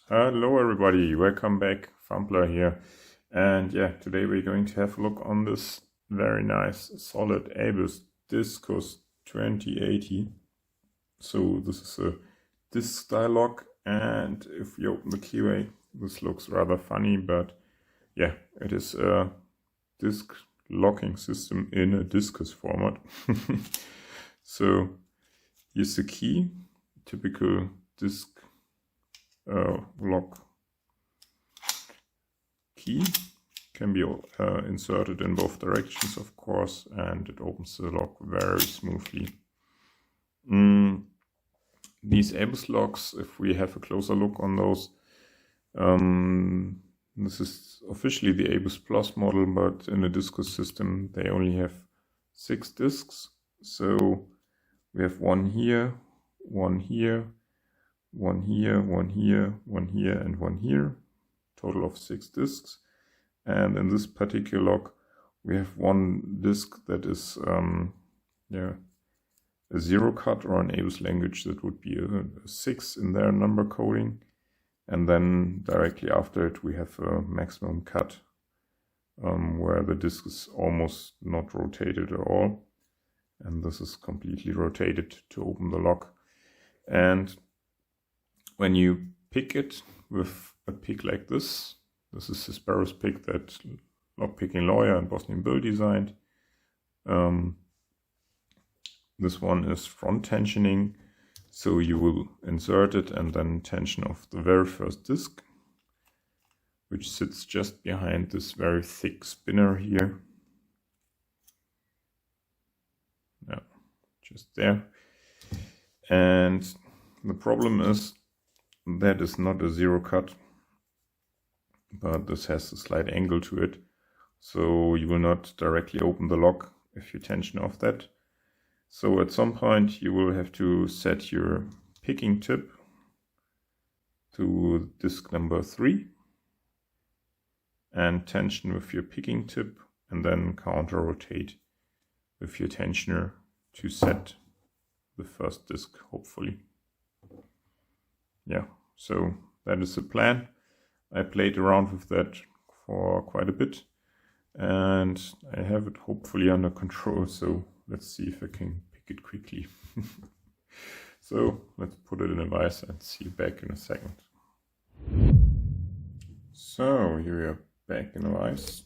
Hello everybody, welcome back, Fumbler here. And yeah, today we're going to have a look on this very nice solid ABUS Diskus 2080. So this is a disc style lock, and if you open the keyway, this looks rather funny, but yeah, it is a disc locking system in a discus format. So here's the key, typical disc lock key, can be inserted in both directions, of course, and it opens the lock very smoothly. These ABUS locks, if we have a closer look on those, this is officially the ABUS Plus model, but in the discus system they only have 6 discs. So we have one here, one here, one here, one here, one here, and one here. Total of 6 discs. And in this particular lock we have one disc that is a 0 cut, or in ABUS language that would be a 6 in their number coding, and then directly after it we have a maximum cut where the disc is almost not rotated at all, and this is completely rotated to open the lock. And when you pick it with a pick like this is the Sparrow's pick that Lockpicking Lawyer and Bosnian Bill designed. This one is front tensioning, so you will insert it and then tension off the very first disc, which sits just behind this very thick spinner here. Yeah, just there. And the problem is that is not a 0 cut, but this has a slight angle to it, so you will not directly open the lock if you tension off that. So at some point you will have to set your picking tip to disc number 3 and tension with your picking tip, and then counter rotate with your tensioner to set the first disc, hopefully. Yeah, so that is the plan. I played around with that for quite a bit and I have it hopefully under control, so let's see if I can pick it quickly. So let's put it in a vise and see you back in a second. So here we are back in a vise.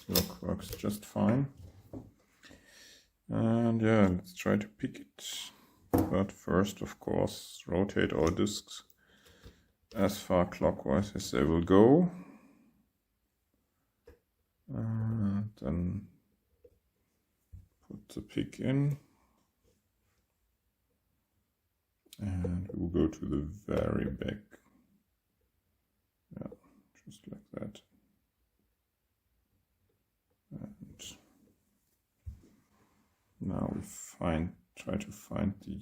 Lock works just fine. And yeah, let's try to pick it. But first, of course, rotate all discs as far clockwise as they will go. And then put the pick in. And we will go to the very back. Yeah, just like that. And now we try to find the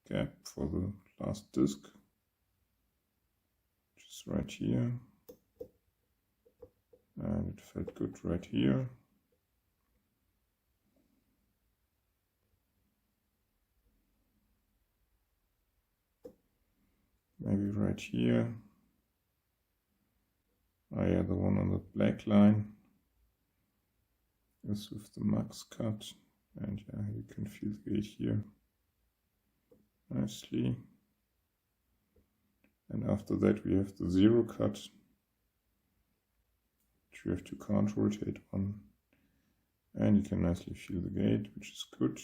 gap for the last disc, which is right here. And it felt good right here. Maybe right here. Oh yeah, the one on the black line is with the max cut, and yeah, you can feel the gate here nicely. And after that we have the 0 cut, which you have to counter rotate on, and you can nicely feel the gate, which is good.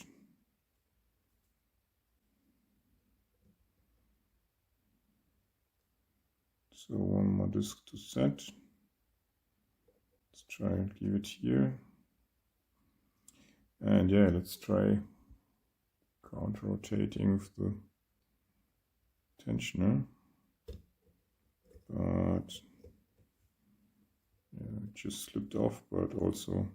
So one more disc to set. Let's try and leave it here. And yeah, let's try counter rotating with the tensioner. But yeah, it just slipped off, but also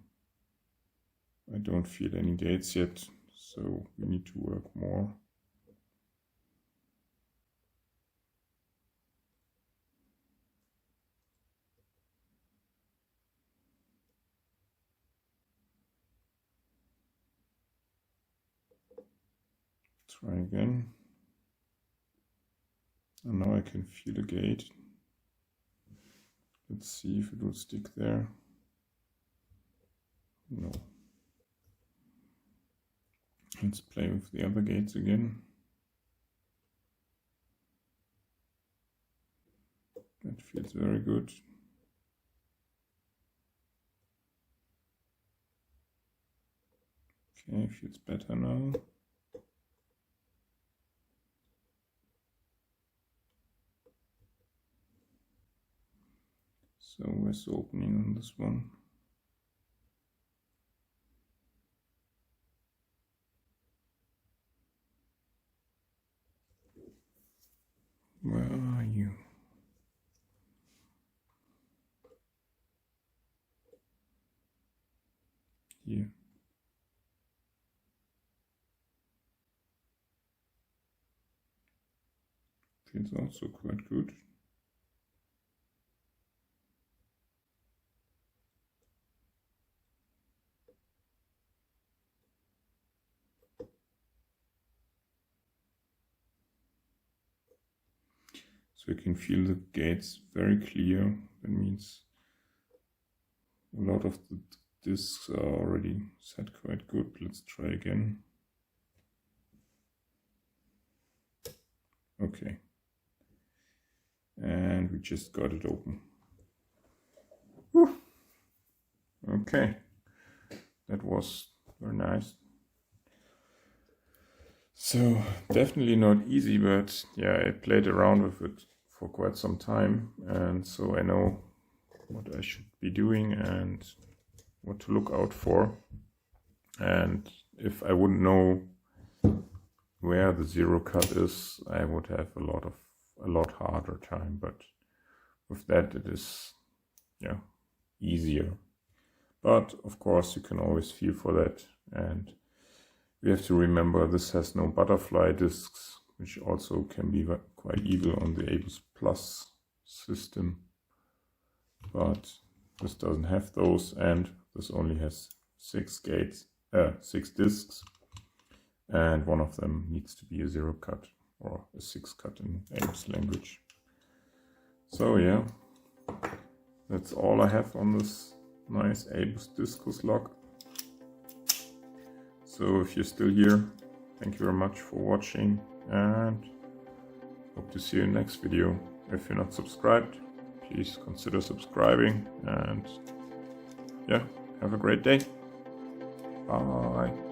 I don't feel any gates yet, so we need to work more. Try again. And now I can feel the gate. Let's see if it will stick there. No. Let's play with the other gates again. That feels very good. Okay, feels better now. So where's the opening on this one? Where are you? Here. Feels also quite good. So you can feel the gates very clear. That means a lot of the discs are already set quite good. Let's try again. Okay. And we just got it open. Whew. Okay. That was very nice. So definitely not easy, but yeah, I played around with it for quite some time, and so I know what I should be doing and what to look out for. And if I wouldn't know where the zero cut is, I would have a lot harder time, but with that it is easier. But of course you can always feel for that, and we have to remember this has no butterfly discs, which also can be quite evil on the ABUS Plus system, but this doesn't have those, and this only has 6 discs, and one of them needs to be a 0 cut or a 6 cut in ABUS language. So yeah, that's all I have on this nice ABUS Diskus lock. So if you're still here, thank you very much for watching, and hope to see you in the next video. If you're not subscribed, please consider subscribing, and yeah, have a great day. Bye.